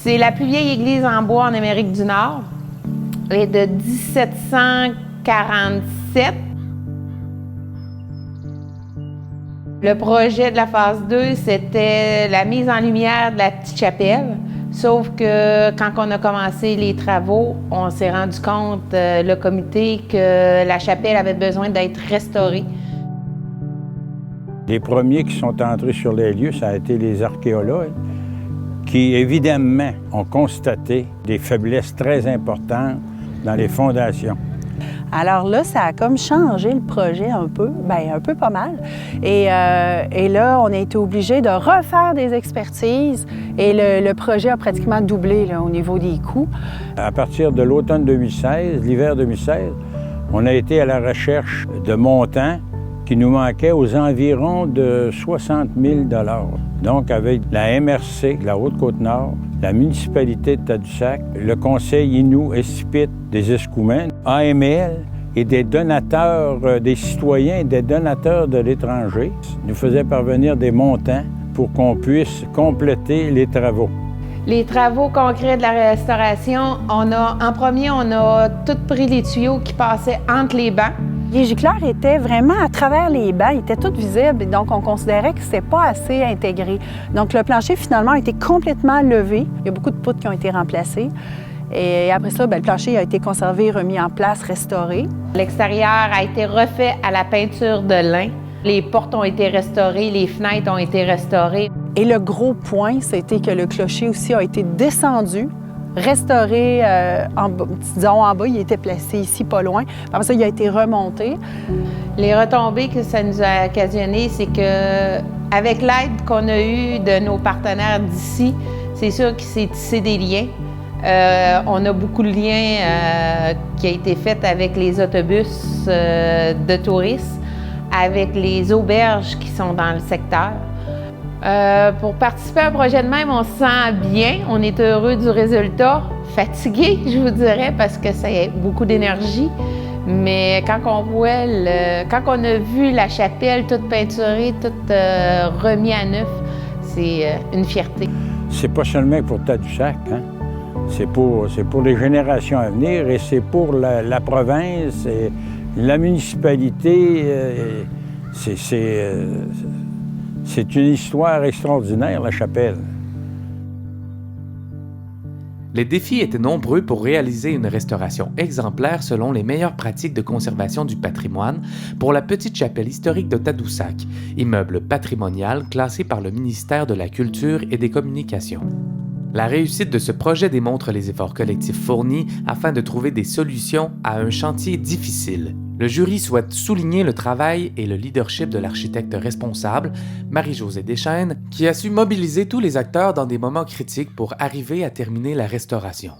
C'est la plus vieille église en bois en Amérique du Nord. Elle est de 1747. Le projet de la phase 2, c'était la mise en lumière de la petite chapelle. Sauf que quand on a commencé les travaux, on s'est rendu compte, le comité, que la chapelle avait besoin d'être restaurée. Les premiers qui sont entrés sur les lieux, ça a été les archéologues, qui évidemment ont constaté des faiblesses très importantes dans les fondations. Alors là, ça a comme changé le projet un peu, bien un peu pas mal. Et là, on a été obligé de refaire des expertises et le projet a pratiquement doublé là, au niveau des coûts. À partir de l'automne 2016, l'hiver 2016, on a été à la recherche de montants qui nous manquaient aux environs de 60 000 $. Donc, avec la MRC, la Haute-Côte-Nord, la municipalité de Tadoussac, le Conseil Innu-Escipit des Escoumins, AML et des donateurs, des citoyens et des donateurs de l'étranger nous faisaient parvenir des montants pour qu'on puisse compléter les travaux. Les travaux concrets de la restauration, en premier, on a tout pris les tuyaux qui passaient entre les bancs. Les gicleurs étaient vraiment à travers les bancs, ils étaient tous visibles, donc on considérait que c'était pas assez intégré. Donc le plancher finalement a été complètement levé. Il y a beaucoup de poutres qui ont été remplacées. Et après ça, le plancher a été conservé, remis en place, restauré. L'extérieur a été refait à la peinture de lin. Les portes ont été restaurées, les fenêtres ont été restaurées. Et le gros point, c'était que le clocher aussi a été descendu, restauré en bas, il était placé ici, pas loin. Après ça, il a été remonté. Les retombées que ça nous a occasionnées, c'est que avec l'aide qu'on a eue de nos partenaires d'ici, c'est sûr qu'il s'est tissé des liens. On a beaucoup de liens qui ont été faits avec les autobus de touristes, avec les auberges qui sont dans le secteur. Pour participer à un projet de même, on se sent bien, on est heureux du résultat, fatigué, je vous dirais, parce que ça a beaucoup d'énergie. Mais quand on voit, quand on a vu la chapelle toute peinturée, toute remise à neuf, c'est une fierté. C'est pas seulement pour Tadoussac, hein? C'est pour les générations à venir et c'est pour la province et la municipalité. C'est une histoire extraordinaire, la chapelle. Les défis étaient nombreux pour réaliser une restauration exemplaire selon les meilleures pratiques de conservation du patrimoine pour la petite chapelle historique de Tadoussac, immeuble patrimonial classé par le ministère de la Culture et des Communications. La réussite de ce projet démontre les efforts collectifs fournis afin de trouver des solutions à un chantier difficile. Le jury souhaite souligner le travail et le leadership de l'architecte responsable, Marie-Josée Deschênes, qui a su mobiliser tous les acteurs dans des moments critiques pour arriver à terminer la restauration.